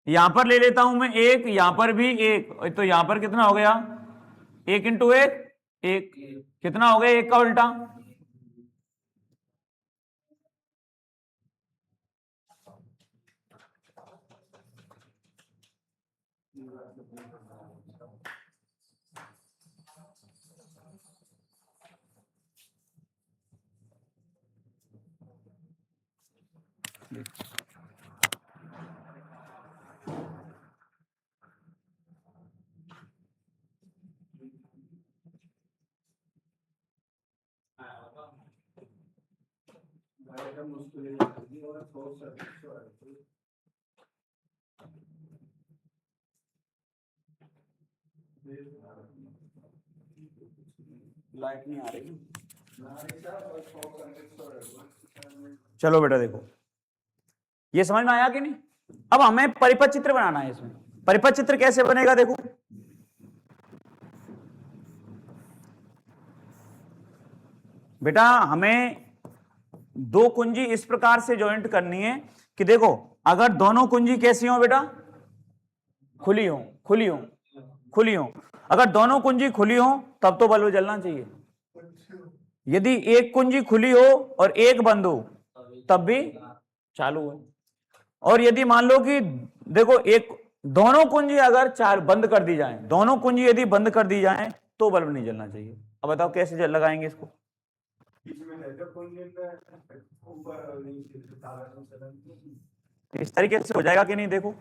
Speaker 1: यहां पर ले लेता हूं मैं एक, यहां पर भी एक, तो यहां पर कितना हो गया? एक इंटू एक एक, कितना हो गया? एक का उल्टा। लाइट नहीं आ रही, चलो बेटा देखो, ये समझ में आया कि नहीं? अब हमें परिपथ चित्र बनाना है। इसमें परिपथ चित्र कैसे बनेगा? देखो, बेटा हमें दो कुंजी इस प्रकार से ज्वाइंट करनी है कि देखो, अगर दोनों कुंजी कैसी हो बेटा? खुली हो, खुली हो, खुली हो। अगर दोनों कुंजी खुली हो तब तो बल्ब जलना चाहिए। यदि एक कुंजी खुली हो और एक बंद हो तब भी चालू है। और यदि मान लो कि देखो, एक दोनों कुंजी अगर चार बंद कर दी जाए, दोनों कुंजी यदि बंद कर दी जाए तो बल्ब नहीं जलना चाहिए। अब बताओ कैसे लगाएंगे इसको? इस तरीके से हो जाएगा कि नहीं? देखो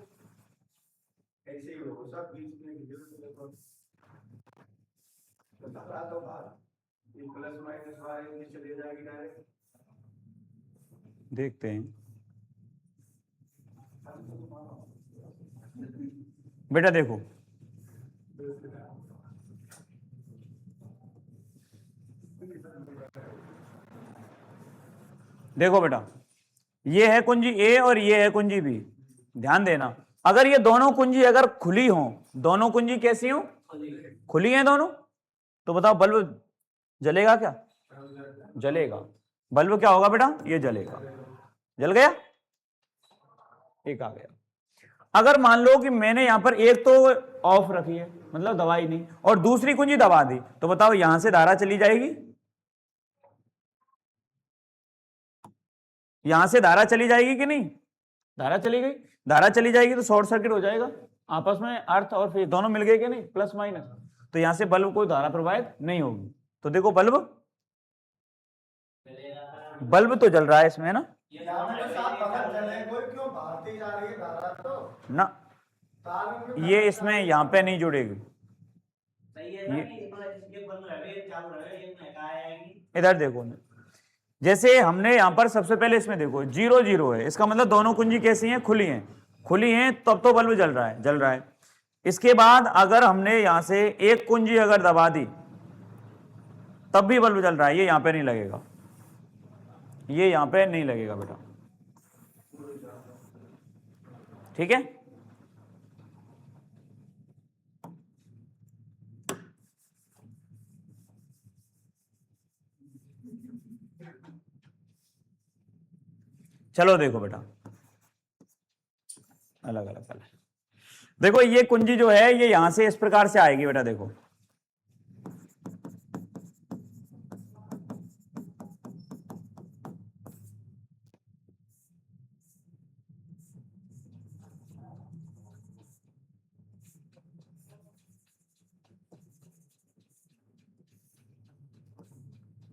Speaker 1: देखते हैं बेटा, देखो देखो बेटा, ये है कुंजी ए और ये है कुंजी बी। ध्यान देना, अगर ये दोनों कुंजी अगर खुली हो, दोनों कुंजी कैसी हो? खुली हैं दोनों, तो बताओ बल्ब जलेगा क्या? जलेगा। बल्ब क्या होगा बेटा? ये जलेगा। जल गया? एक आ गया। अगर मान लो कि मैंने यहां पर एक तो ऑफ रखी है, मतलब दबाई नहीं, और दूसरी कुंजी दबा दी, तो बताओ यहां से धारा चली जाएगी? यहां से धारा चली जाएगी कि नहीं? धारा चली गई। धारा चली जाएगी तो शॉर्ट सर्किट हो जाएगा, आपस में अर्थ और फेज दोनों मिल गए कि नहीं, प्लस माइनस। तो यहां से बल्ब कोई धारा प्रवाहित नहीं होगी। तो देखो बल्ब तो जल रहा है इसमें, है ना? ना, ये इसमें यहां पे नहीं जुड़ेगी। इधर देखो, जैसे हमने यहां पर सबसे पहले इसमें देखो 0 0 है, इसका मतलब दोनों कुंजी कैसी हैं? खुली हैं। खुली हैं तब तो बल्ब जल रहा है। इसके बाद अगर हमने यहां से एक कुंजी अगर दबा दी तब भी बल्ब जल रहा है। ये यहां पे नहीं लगेगा, ये यहां पे नहीं लगेगा बेटा, ठीक है? चलो देखो बेटा, अलग अलग कलर। देखो ये कुंजी जो है ये यहां से इस प्रकार से आएगी बेटा, देखो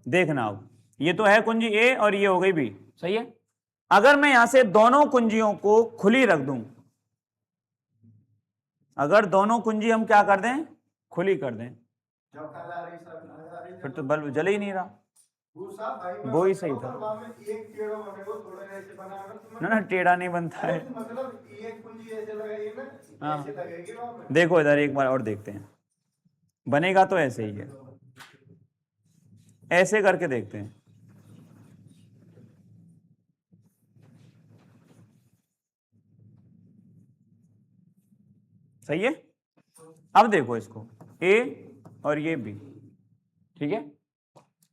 Speaker 1: देखना, अब ये तो है कुंजी ए और ये हो गई बी, सही है? अगर मैं यहां से दोनों कुंजियों को खुली रख दूं, अगर दोनों कुंजी हम क्या कर दें? खुली कर दें, फिर तो बल्ब जल ही नहीं रहा। वो ही सही था ना, ना टेढ़ा नहीं बनता है। हाँ देखो इधर एक बार और देखते हैं, बनेगा तो ऐसे ही है, ऐसे करके देखते हैं। सही है? अब देखो इसको ए और ये बी, ठीक है?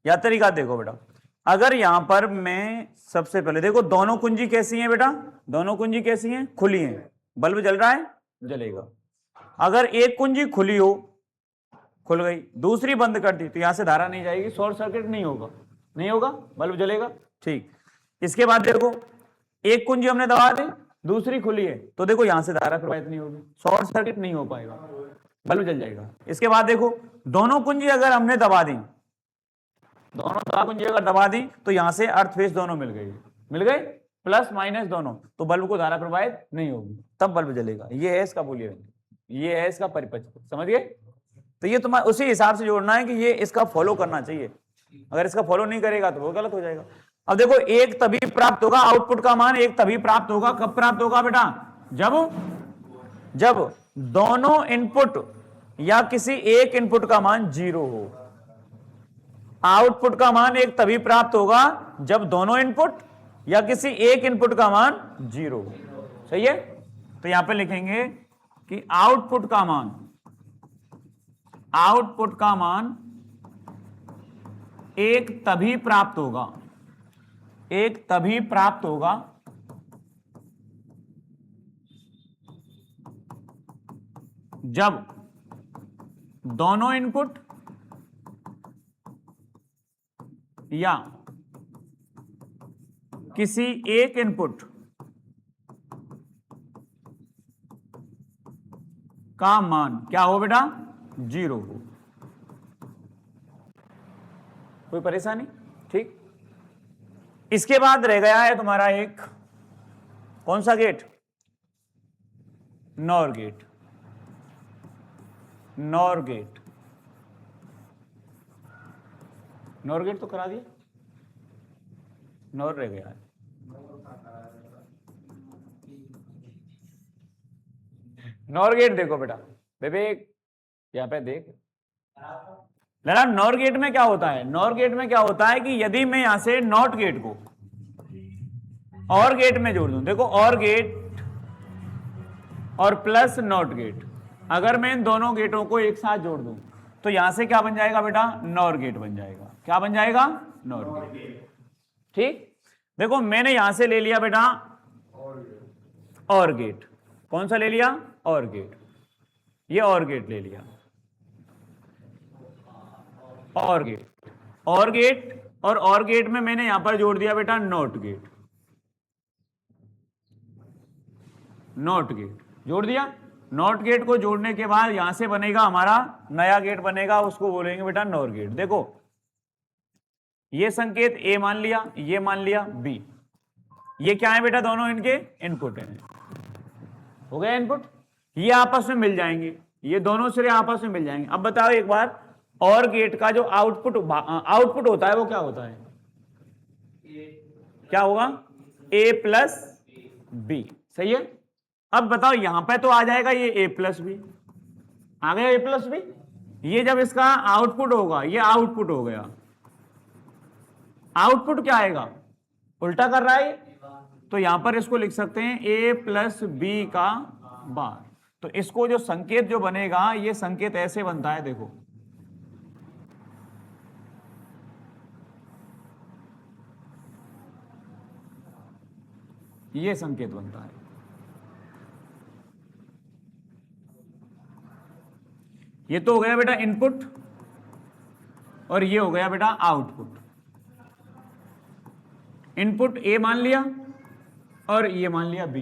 Speaker 1: या तरीका देखो बेटा, अगर यहां पर मैं सबसे पहले देखो दोनों कुंजी कैसी हैं बेटा? दोनों कुंजी कैसी हैं? खुली हैं। बल्ब जल रहा है? जलेगा। अगर एक कुंजी खुली हो, खुल गई, दूसरी बंद कर दी तो यहां से धारा नहीं जाएगी, शॉर्ट सर्किट नहीं होगा, बल्ब जलेगा। ठीक, इसके बाद देखो एक कुंजी हमने दबा दी, दूसरी खुली है, तो देखो यहां से धारा प्रवाहित नहीं होगी, शॉर्ट सर्किट नहीं हो पाएगा, बल्ब जल जाएगा। इसके बाद देखो दोनों कुंजी अगर हमने दबा दी, दोनों कुंजी अगर दबा दी तो यहां से अर्थ फेज दोनों मिल गए, प्लस माइनस दोनों, तो बल्ब को धारा प्रवाहित नहीं होगी, तब बल्ब जलेगा। ये है इसका बोलिए, ये है इसका परिपथ, समझ गए? तो ये तुम्हारा उसी हिसाब से जोड़ना है कि ये इसका फॉलो करना चाहिए, अगर इसका फॉलो नहीं करेगा तो वो गलत हो जाएगा। अब देखो एक तभी प्राप्त होगा, आउटपुट का मान एक तभी प्राप्त होगा, कब प्राप्त होगा बेटा? जब दोनों इनपुट या किसी एक इनपुट का मान 0 हो। आउटपुट का मान एक तभी प्राप्त होगा जब दोनों इनपुट या किसी एक इनपुट का मान 0 हो, सही है? तो यहां पे लिखेंगे कि आउटपुट का मान एक तभी प्राप्त होगा जब दोनों इनपुट या किसी एक इनपुट का मान क्या हो बेटा? 0 हो। कोई परेशानी? ठीक, इसके बाद रह गया है तुम्हारा एक, कौन सा gate? NOR gate. NOR gate तो करा दिया, नॉर रह गया है। नॉर गेट देखो बेटा, विवेक यहां पे देख लेना। नॉर गेट में क्या होता है? नॉर गेट में क्या होता है कि यदि मैं यहां से नॉट गेट को और गेट में जोड़ दूं, देखो और गेट और प्लस नॉट गेट, अगर मैं इन दोनों गेटों को एक साथ जोड़ दूं तो यहां से क्या बन जाएगा बेटा? नॉर गेट बन जाएगा। क्या बन जाएगा? NOR gate. ठीक, देखो मैंने यहां से ले लिया बेटा और गेट। कौन सा ले लिया? और गेट। ये और गेट ले लिया, और गेट, और गेट, और गेट में मैंने यहां पर जोड़ दिया बेटा नॉट गेट। नॉट गेट जोड़ दिया। नॉट गेट को जोड़ने के बाद यहां से बनेगा हमारा नया गेट बनेगा, उसको बोलेंगे बेटा नॉर गेट। देखो ये संकेत ए मान लिया, ये मान लिया बी, ये क्या है बेटा? दोनों इनके इनपुट हैं। हो गया इनपुट, ये आपस में मिल जाएंगे, ये दोनों सिरे आपस में मिल जाएंगे। अब बताओ एक बार, और गेट का जो आउटपुट होता है वो क्या होता है? क्या होगा? ए प्लस बी। सही है। अब बताओ यहां पे तो आ जाएगा ये ए प्लस बी, आ गया ए प्लस बी। ये जब इसका आउटपुट होगा, ये आउटपुट हो गया, आउटपुट क्या आएगा? उल्टा कर रहा है, तो यहां पर इसको लिख सकते हैं ए प्लस बी का बार। तो इसको जो संकेत जो बनेगा, ये संकेत ऐसे बनता है, देखो ये संकेत बनता है। ये तो हो गया बेटा इनपुट, और ये हो गया बेटा आउटपुट। इनपुट ए मान लिया और ये मान लिया बी,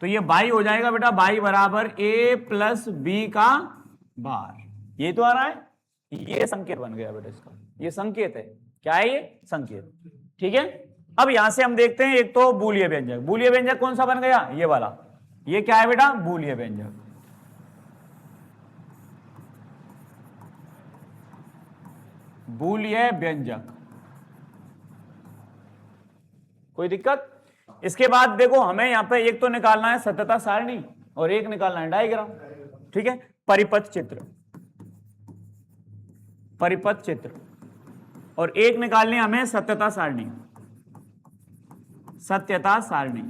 Speaker 1: तो ये बाई हो जाएगा बेटा, बाई बराबर ए प्लस बी का बार। ये तो आ रहा है, ये संकेत बन गया बेटा इसका, ये संकेत है। क्या है ये? संकेत। ठीक है। अब यहां से हम देखते हैं, एक तो बूलिय व्यंजक। बूलिय व्यंजक कौन सा बन गया? ये वाला। ये क्या है बेटा? बूलिय व्यंजक। बूलिय व्यंजक, कोई दिक्कत? इसके बाद देखो हमें यहां पे एक तो निकालना है सत्यता सारणी और एक निकालना है डायग्राम। ठीक है। परिपथ चित्र, परिपथ चित्र, और एक निकालनी हमें सत्यता सारणी। सत्यता सारणी।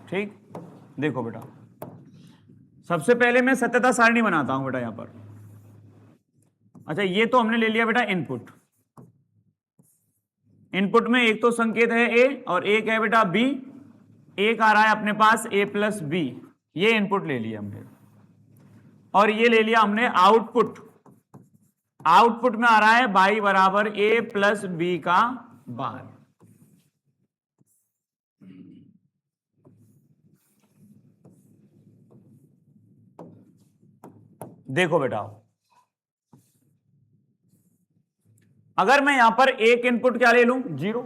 Speaker 1: ठीक। देखो बेटा, सबसे पहले मैं सत्यता सारणी बनाता हूं बेटा यहां पर। अच्छा, ये तो हमने ले लिया बेटा इनपुट। इनपुट में एक तो संकेत है ए और एक है बेटा बी। एक आ रहा है अपने पास ए प्लस बी, ये इनपुट ले लिया हमने। और ये ले लिया हमने आउटपुट। आउटपुट में आ रहा है बाई बराबर ए प्लस बी का बार। देखो बेटा, अगर मैं यहां पर एक इनपुट क्या ले लूं? 0।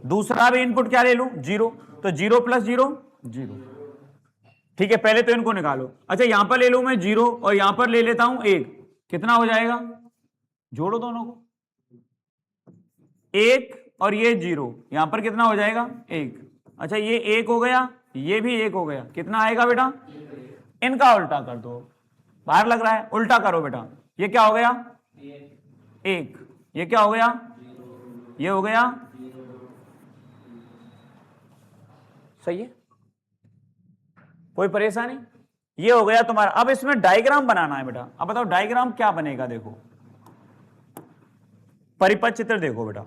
Speaker 1: दूसरा भी इनपुट क्या ले लूं? 0। तो 0 प्लस 0 0। ठीक है, पहले तो इनको निकालो। अच्छा, यहां पर ले लूं मैं 0 और यहां पर ले लेता हूं 1। कितना हो जाएगा? जोड़ो दोनों को। 1 और ये 0, यहां पर कितना हो जाएगा? 1। अच्छा, ये 1 हो गया, ये भी 1 हो गया। कितना आएगा बेटा? इनका उल्टा कर दो। बाहर लग रहा है, उल्टा करो बेटा। ये क्या हो गया? 1। ये क्या हो गया? ये हो गया। सही है, कोई परेशानी? ये हो गया तुम्हारा। अब इसमें डायग्राम बनाना है बेटा। अब बताओ डायग्राम क्या बनेगा? देखो परिपथ चित्र देखो बेटा।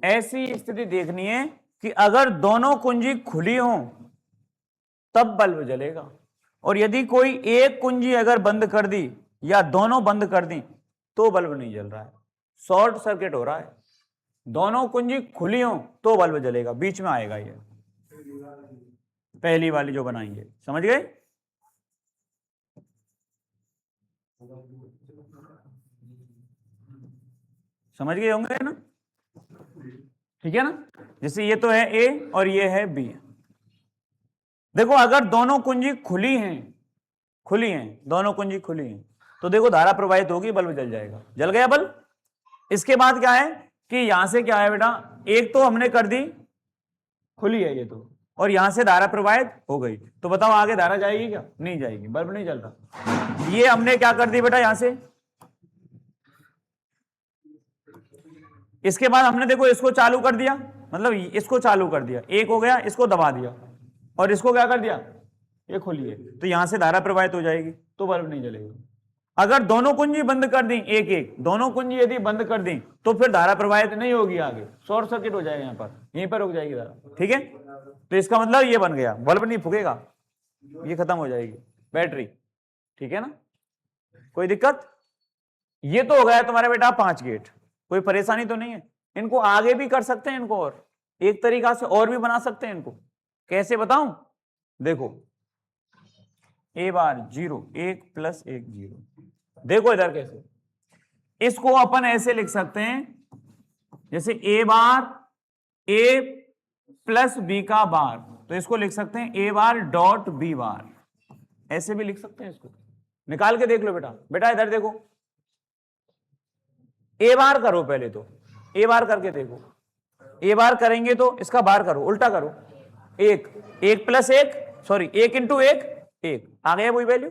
Speaker 1: ऐसी स्थिति देखनी है कि अगर दोनों कुंजी खुली हो तब बल्ब जलेगा, और यदि कोई एक कुंजी अगर बंद कर दी या दोनों बंद कर दी तो बल्ब नहीं जल रहा है, शॉर्ट सर्किट हो रहा है। दोनों कुंजी खुली हो तो बल्ब जलेगा, बीच में आएगा ये पहली वाली जो बनाएंगे। समझ गए? समझ गए होंगे ना? ठीक है ना? जैसे ये तो है ए और ये है बी। देखो अगर दोनों कुंजी खुली हैं, खुली हैं, दोनों कुंजी खुली हैं, तो देखो धारा प्रवाहित होगी, बल्ब जल जाएगा। जल गया बल्ब। इसके बाद क्या है कि यहां से क्या है बेटा, एक तो हमने कर दी खुली है ये तो, और यहां से धारा प्रवाहित हो गई, तो बताओ आगे धारा जाएगी क्या? नहीं जाएगी, बल्ब नहीं जल रहा। ये हमने क्या कर दी बेटा, यहां से इसके बाद हमने देखो इसको चालू कर दिया, मतलब इसको चालू कर दिया, एक हो गया, इसको दबा दिया और इसको क्या कर दिया, ये खोलिए, तो यहां से धारा प्रवाहित हो जाएगी, तो बल्ब नहीं जलेगा। अगर दोनों कुंजी बंद कर दी, एक एक दोनों कुंजी यदि बंद कर दी तो फिर धारा प्रवाहित नहीं होगी, आगे शॉर्ट सर्किट हो जाएगा, यहां पर यहीं पर रुक जाएगी धारा। ठीक है, तो इसका मतलब ये बन गया, बल्ब नहीं फूकेगा, ये खत्म हो जाएगी बैटरी। ठीक है ना, कोई दिक्कत? ये तो हो गया तुम्हारा बेटा 5 गेट, कोई परेशानी तो नहीं है। इनको आगे भी कर सकते हैं, इनको और एक तरीका से और भी बना सकते हैं। इनको कैसे बताऊं, देखो ए बार 0 1 + 1 0, देखो इधर कैसे, इसको अपन ऐसे लिख सकते हैं जैसे ए बार ए प्लस बी का बार, तो इसको लिख सकते हैं ए बार डॉट बी बार, ऐसे भी लिख सकते हैं। इसको निकाल के देख लो बेटा। बेटा इधर देखो, ए बार करो पहले, तो ए बार करके देखो, ए बार करेंगे तो इसका बार करो, उल्टा करो, 1 1 + 1 सॉरी 1 × 1 1, आ गया वही वैल्यू।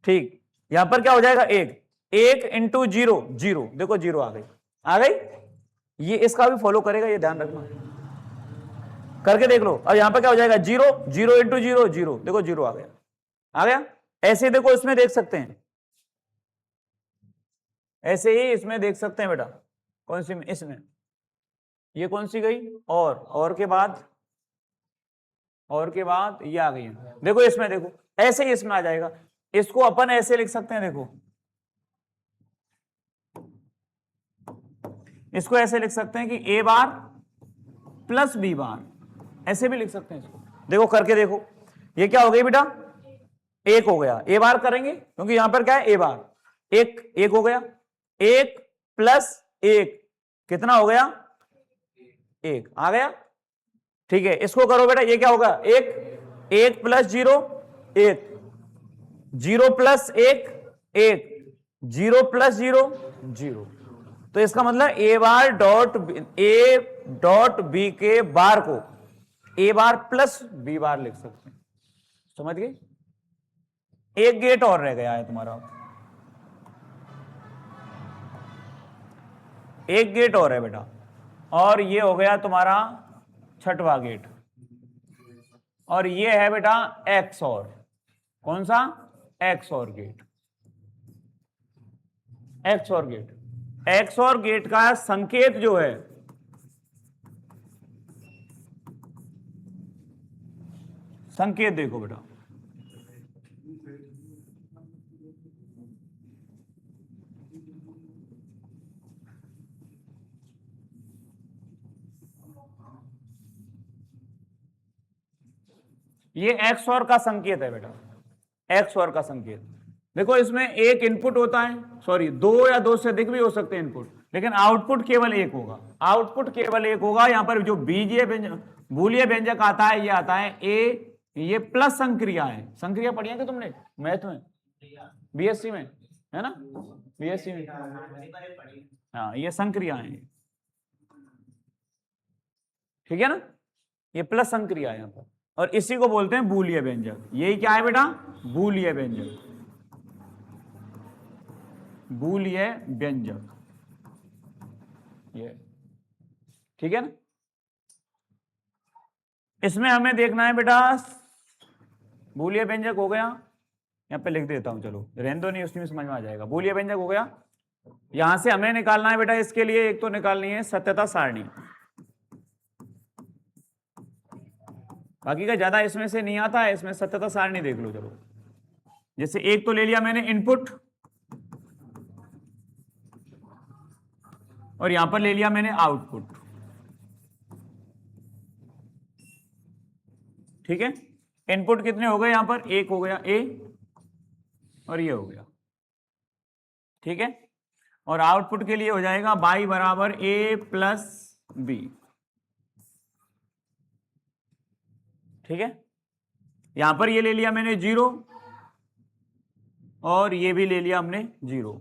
Speaker 1: ठीक, यहां पर क्या हो जाएगा, 1 1 × 0 0, देखो 0 आ गई, आ गई। ये इसका भी फॉलो करेगा, ये ध्यान रखना, करके देख लो। अब यहां पर क्या हो जाएगा, 0 0 × 0 0, देखो 0 आ गया, आ गया। ऐसे देखो इसमें देख सकते हैं, ऐसे ही इसमें देख सकते हैं बेटा। कौन सी में, इसमें, ये कौन सी गई, और के बाद, और के बाद ये आ गई है। देखो इसमें, देखो ऐसे ही इसमें आ जाएगा। इसको अपन ऐसे लिख सकते हैं, देखो इसको ऐसे लिख सकते हैं कि ए बार प्लस बी बार, ऐसे भी लिख सकते हैं इसको। देखो करके देखो, ये क्या हो गई बेटा, 1 हो गया, ए बार करेंगे क्योंकि यहां पर क्या है, ए बार, 1 हो गया, 1 + 1 कितना हो गया, 1 आ गया। ठीक है, इसको करो बेटा, ये क्या होगा, 1 1 + 0 1, 0 + 1 1, 0 + 0 0, तो इसका मतलब ए बार डॉट बी के बार को ए बार प्लस बी बार लिख सकते हैं। समझ गए? एक गेट और रह गया है तुम्हारा, एक गेट और है बेटा, और ये हो गया तुम्हारा 6वां गेट, और ये है बेटा एक्स और, कौन सा, एक्स और गेट, एक्स और गेट। एक्स और गेट का संकेत जो है, संकेत देखो बेटा, ये एक्स और का संकेत है बेटा, एक्स और का संकेत। देखो इसमें एक इनपुट होता है, सॉरी 2 या 2 से अधिक भी हो सकते हैं इनपुट, लेकिन आउटपुट केवल एक होगा, आउटपुट केवल एक होगा। यहां पर जो बीजीय व्यंजक, बूलिय व्यंजक आता है, ये आता है ए, ये प्लस संक्रिया है। संक्रिया पढ़ी है कि तुमने मैथ में, बीएससी में, है ना, बीएससी में, हाँ ये संक्रिया है, ठीक है ना, ये प्लस संक्रिया है यहां पर, और इसी को बोलते हैं बूलिय व्यंजक। यही क्या है बेटा, बूलिय व्यंजक, बूलिय व्यंजक, ये ठीक है ना। इसमें हमें देखना है बेटा, बूलिय व्यंजक हो गया, यहां पे लिख देता हूं, चलो रहने दो, नहीं उसी में समझ में आ जाएगा। बूलिय व्यंजक हो गया, यहां से हमें निकालना है बेटा, इसके लिए एक तो निकालनी है सत्यता सारणी, बाकी का ज्यादा इसमें से नहीं आता है, इसमें सत्यता सारणी देख लो। चलो जैसे एक तो ले लिया मैंने इनपुट, और यहां पर ले लिया मैंने आउटपुट, ठीक है। इनपुट कितने हो गए, यहां पर 1 हो गया ए, और ये हो गया, ठीक है। और आउटपुट के लिए हो जाएगा y बराबर a + b, ठीक है। यहां पर ये ले लिया मैंने 0, और ये भी ले लिया हमने 0,